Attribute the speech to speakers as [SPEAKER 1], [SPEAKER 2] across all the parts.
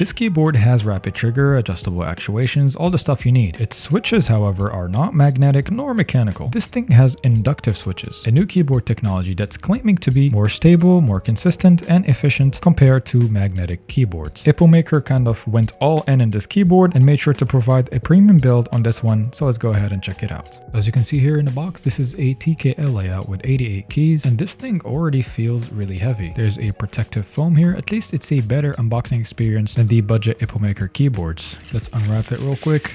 [SPEAKER 1] This keyboard has rapid trigger, adjustable actuations, all the stuff you need. Its switches, however, are not magnetic nor mechanical. This thing has inductive switches, a new keyboard technology that's claiming to be more stable, more consistent, and efficient compared to magnetic keyboards. Epomaker kind of went all in this keyboard and made sure to provide a premium build on this one, so let's go ahead and check it out. As you can see here in the box, this is a TKL layout with 88 keys, and this thing already feels really heavy. There's a protective foam here. At least it's a better unboxing experience than the budget Epomaker keyboards. Let's unwrap it real quick.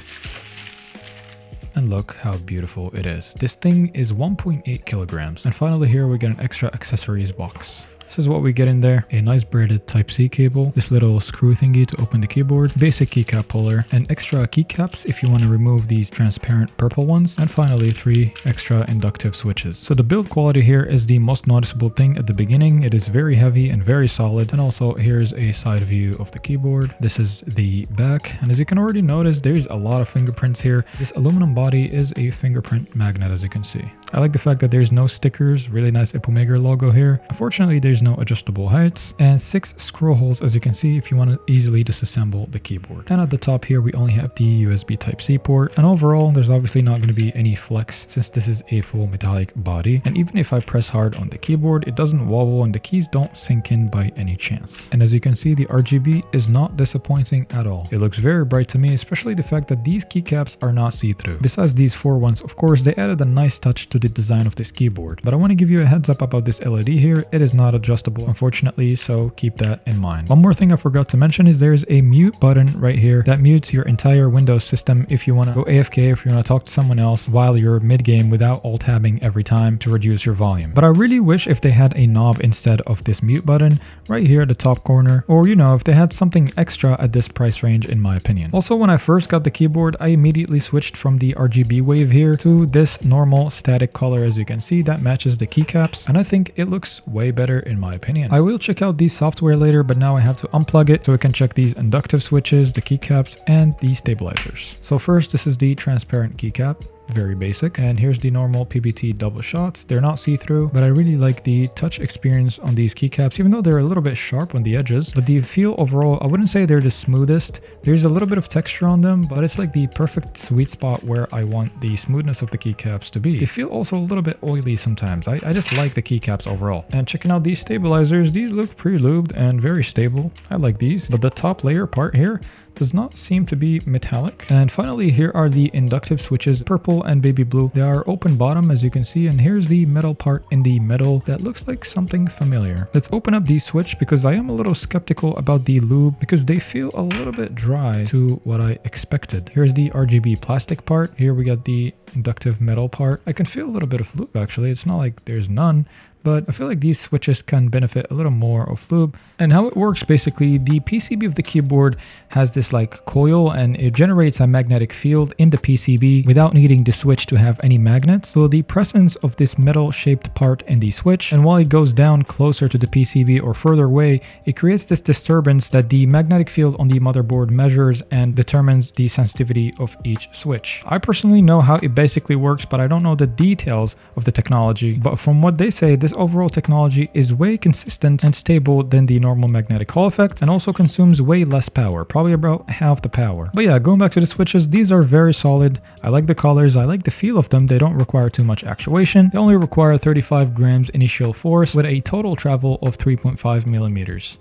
[SPEAKER 1] And look how beautiful it is. This thing is 1.8 kilograms. And finally here we get an extra accessories box. This is what we get in there. A nice braided Type-C cable, this little screw thingy to open the keyboard, basic keycap puller, and extra keycaps if you want to remove these transparent purple ones, and finally 3 extra inductive switches. So the build quality here is the most noticeable thing at the beginning. It is very heavy and very solid. And also here's a side view of the keyboard. This is the back, and as you can already notice, there's a lot of fingerprints here. This aluminum body is a fingerprint magnet, as you can see. I like the fact that there's no stickers, really nice Epomaker logo here. Unfortunately, there's no adjustable heights, and 6 screw holes, as you can see, if you want to easily disassemble the keyboard. And at the top here we only have the USB Type-C port, and overall there's obviously not going to be any flex since this is a full metallic body, and even if I press hard on the keyboard, it doesn't wobble and the keys don't sink in by any chance. And as you can see, the RGB is not disappointing at all. It looks very bright to me, especially the fact that these keycaps are not see-through. Besides these 4 ones, of course, they added a nice touch to the design of this keyboard, but I want to give you a heads up about this LED here. It is not adjustable, unfortunately, so keep that in mind. One more thing I forgot to mention is there's a mute button right here that mutes your entire Windows system if you want to go AFK, if you want to talk to someone else while you're mid-game without alt-tabbing every time to reduce your volume. But I really wish if they had a knob instead of this mute button right here at the top corner, or you know, if they had something extra at this price range, in my opinion. Also, when I first got the keyboard, I immediately switched from the RGB wave here to this normal static color, as you can see, that matches the keycaps, and I think it looks way better in my opinion. I will check out the software later, but now I have to unplug it so we can check these inductive switches, the keycaps, and the stabilizers. So first, this is the transparent keycap. Very basic, and here's the normal PBT double shots. They're not see-through, but I really like the touch experience on these keycaps, even though they're a little bit sharp on the edges. But the feel overall, I wouldn't say they're the smoothest. There's a little bit of texture on them, but it's like the perfect sweet spot where I want the smoothness of the keycaps to be. They feel also a little bit oily sometimes. I just like the keycaps overall. And checking out these stabilizers, these look pre-lubed and very stable. I like these, but the top layer part here does not seem to be metallic. And finally, here are the inductive switches, purple and baby blue. They are open bottom, as you can see, and here's the metal part in the middle that looks like something familiar. Let's open up the switch because I am a little skeptical about the lube because they feel a little bit dry to what I expected. Here's the RGB plastic part. Here we got the inductive metal part. I can feel a little bit of lube actually. It's not like there's none, but I feel like these switches can benefit a little more of lube. And how it works, basically, the PCB of the keyboard has this like coil, and it generates a magnetic field in the PCB without needing the switch to have any magnets. So the presence of this metal shaped part in the switch, and while it goes down closer to the PCB or further away, it creates this disturbance that the magnetic field on the motherboard measures and determines the sensitivity of each switch. I personally know how it basically works, but I don't know the details of the technology. But from what they say, this overall technology is way consistent and stable than the normal magnetic Hall effect, and also consumes way less power, probably about half the power. But yeah, going back to the switches, these are very solid. I like the colors, I like the feel of them. They don't require too much actuation. They only require 35 grams initial force with a total travel of 3.5 millimeters.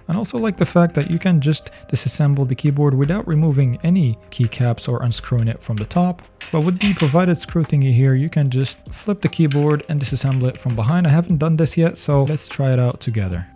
[SPEAKER 1] And also like the fact that you can just disassemble the keyboard without removing any keycaps or unscrewing it from the top. But with the provided screw thingy here, you can just flip the keyboard and disassemble it from behind. I haven't done this yet, so let's try it out together.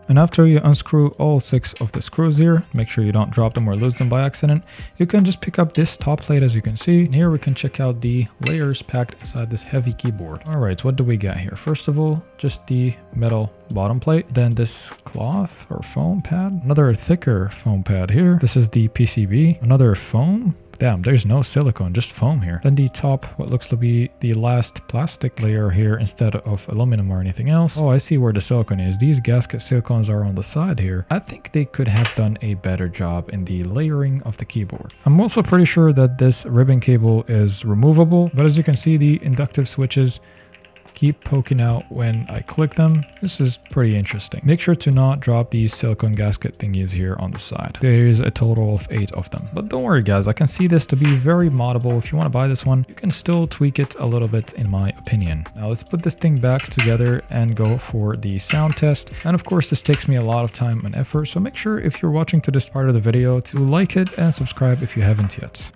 [SPEAKER 1] And after you unscrew all 6 of the screws here, make sure you don't drop them or lose them by accident, you can just pick up this top plate, as you can see. And here we can check out the layers packed inside this heavy keyboard. All right, what do we got here? First of all, just the metal bottom plate, then this cloth or foam pad, another thicker foam pad here. This is the PCB, another foam. Damn, there's no silicone, just foam here. Then the top, what looks to be the last plastic layer here instead of aluminum or anything else. Oh, I see where the silicone is. These gasket silicones are on the side here. I think they could have done a better job in the layering of the keyboard. I'm also pretty sure that this ribbon cable is removable, but as you can see, the inductive switches keep poking out when I click them. This is pretty interesting. Make sure to not drop these silicone gasket thingies here on the side. There's a total of 8 of them. But don't worry guys, I can see this to be very moddable. If you want to buy this one, you can still tweak it a little bit in my opinion. Now let's put this thing back together and go for the sound test. And of course this takes me a lot of time and effort, so make sure if you're watching to this part of the video to like it and subscribe if you haven't yet.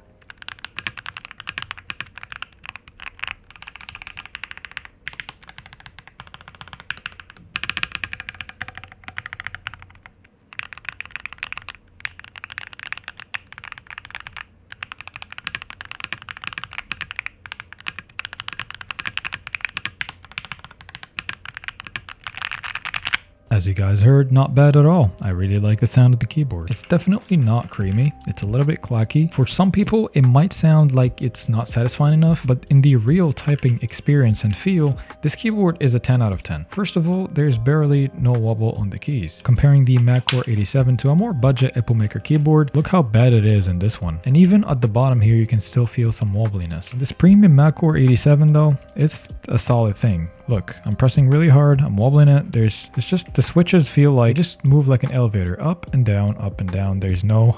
[SPEAKER 1] As you guys heard, not bad at all. I really like the sound of the keyboard. It's definitely not creamy. It's a little bit clacky. For some people, it might sound like it's not satisfying enough, but in the real typing experience and feel, this keyboard is a 10 out of 10. First of all, there's barely no wobble on the keys. Comparing the Magcore87 to a more budget Epomaker keyboard, look how bad it is in this one. And even at the bottom here, you can still feel some wobbliness. This premium Magcore87 though, it's a solid thing. Look, I'm pressing really hard, I'm wobbling it. It's just the switches feel like just move like an elevator, up and down, up and down. There's no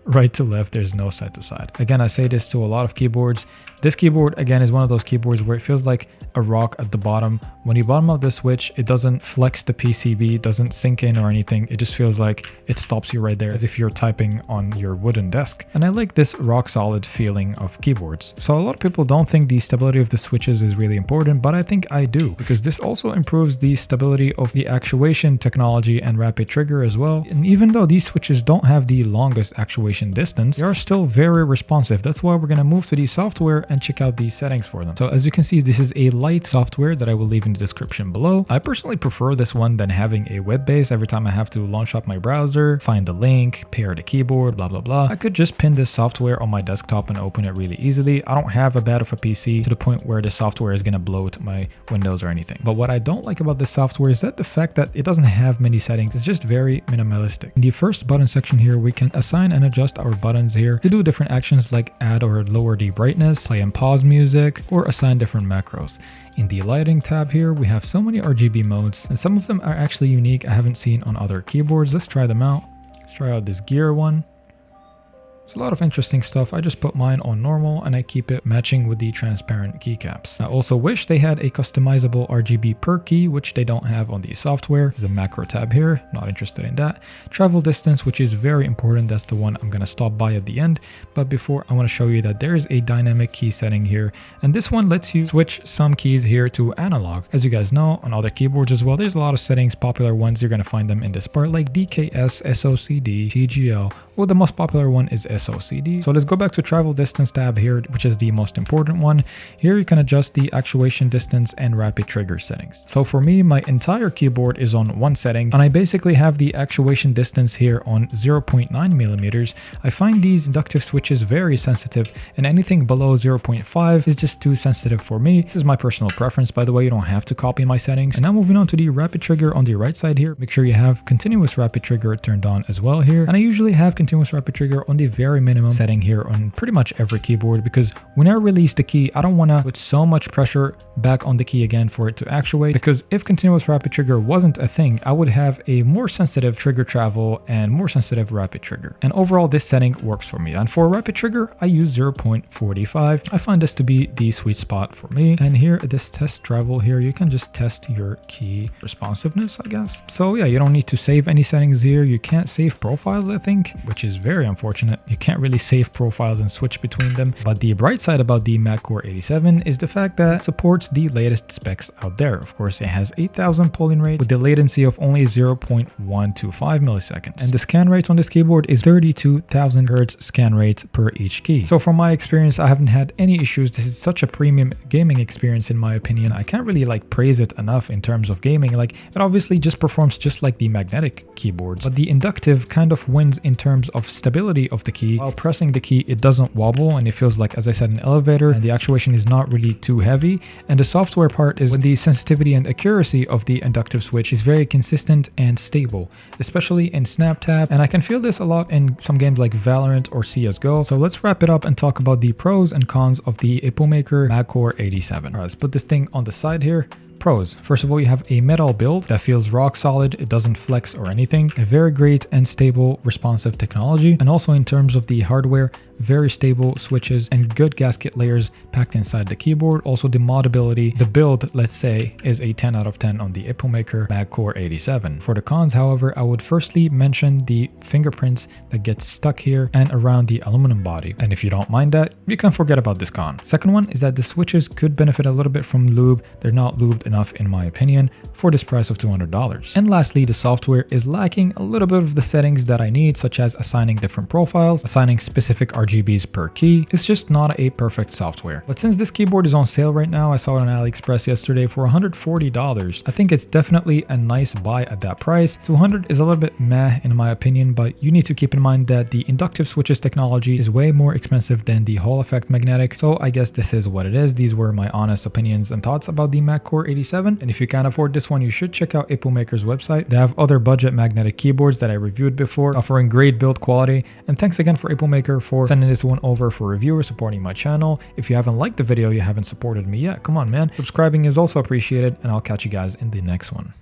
[SPEAKER 1] right to left, there's no side to side. Again, I say this to a lot of keyboards. This keyboard again is one of those keyboards where it feels like a rock at the bottom. When you bottom out the switch, it doesn't flex the PCB, doesn't sink in or anything. It just feels like it stops you right there as if you're typing on your wooden desk. And I like this rock solid feeling of keyboards. So a lot of people don't think the stability of the switches is really important, but I think I do, because this also improves the stability of the actuation technology and rapid trigger as well. And even though these switches don't have the longest actuation distance, they are still very responsive. That's why we're going to move to the software and check out these settings for them. So as you can see, this is a light software that I will leave in the description below. I personally prefer this one than having a web base every time I have to launch up my browser, find the link, pair the keyboard, blah, blah, blah. I could just pin this software on my desktop and open it really easily. I don't have a bad of a PC to the point where the software is going to bloat my Windows or anything. But what I don't like about this software is that the fact that it doesn't have many settings. It's just very minimalistic. In the first button section here, we can assign and adjust our buttons here to do different actions like add or lower the brightness, play and pause music, or assign different macros. In the lighting tab here, we have so many RGB modes, and some of them are actually unique I haven't seen on other keyboards. Let's try them out. Let's try out this gear one. It's a lot of interesting stuff. I just put mine on normal and I keep it matching with the transparent keycaps. I also wish they had a customizable RGB per key, which they don't have on the software. There's a macro tab here, not interested in that. Travel distance, which is very important. That's the one I'm going to stop by at the end. But before, I want to show you that there is a dynamic key setting here. And this one lets you switch some keys here to analog. As you guys know, on other keyboards as well, there's a lot of settings, popular ones. You're going to find them in this part like DKS, SOCD, TGL. Well, the most popular one is SOCD. So let's go back to travel distance tab here, which is the most important one. Here you can adjust the actuation distance and rapid trigger settings. So for me, my entire keyboard is on one setting, and I basically have the actuation distance here on 0.9 millimeters. I find these inductive switches very sensitive, and anything below 0.5 is just too sensitive for me. This is my personal preference, by the way. You don't have to copy my settings. And now moving on to the rapid trigger on the right side here, make sure you have continuous rapid trigger turned on as well here. And I usually have continuous rapid trigger on the very minimum setting here on pretty much every keyboard, because when I release the key, I don't want to put so much pressure back on the key again for it to actuate, because if continuous rapid trigger wasn't a thing, I would have a more sensitive trigger travel and more sensitive rapid trigger. And overall, this setting works for me. And for rapid trigger, I use 0.45. I find this to be the sweet spot for me. And here, this test travel here, you can just test your key responsiveness, I guess. So yeah, you don't need to save any settings here. You can't save profiles, I think, which is very unfortunate. You can't really save profiles and switch between them. But the bright side about the Magcore87 is the fact that it supports the latest specs out there. Of course, it has 8000 polling rate with the latency of only 0.125 milliseconds. And the scan rate on this keyboard is 32,000 Hertz scan rate per each key. So from my experience, I haven't had any issues. This is such a premium gaming experience in my opinion. I can't really praise it enough in terms of gaming. It obviously just performs just like the magnetic keyboards, but the inductive kind of wins in terms of stability of the key. While pressing the key, it doesn't wobble and it feels like, as I said, an elevator, and the actuation is not really too heavy. And the software part is when the sensitivity and accuracy of the inductive switch is very consistent and stable, especially in snap tap. And I can feel this a lot in some games like Valorant or CSGO. So let's wrap it up and talk about the pros and cons of the Epomaker Magcore87. All right, let's put this thing on the side here. Pros. First of all, you have a metal build that feels rock solid. It doesn't flex or anything. A very great and stable responsive technology. And also in terms of the hardware, very stable switches and good gasket layers packed inside the keyboard. Also the modability, the build, let's say, is a 10 out of 10 on the Epomaker Magcore87. For the cons, however, I would firstly mention the fingerprints that get stuck here and around the aluminum body. And if you don't mind that, you can forget about this con. Second one is that the switches could benefit a little bit from lube. They're not lubed enough in my opinion for this price of $200. And lastly, the software is lacking a little bit of the settings that I need, such as assigning different profiles, assigning specific RGBs per key. It's just not a perfect software. But since this keyboard is on sale right now, I saw it on AliExpress yesterday for $140. I think it's definitely a nice buy at that price. $200 is a little bit meh in my opinion, but you need to keep in mind that the inductive switches technology is way more expensive than the Hall effect magnetic. So I guess this is what it is. These were my honest opinions and thoughts about the Magcore87. And if you can't afford this one, you should check out Epomaker's website. They have other budget magnetic keyboards that I reviewed before, offering great build quality. And thanks again for Epomaker for sending this one over for review or supporting my channel. If you haven't liked the video, you haven't supported me yet, come on man. Subscribing is also appreciated, and I'll catch you guys in the next one.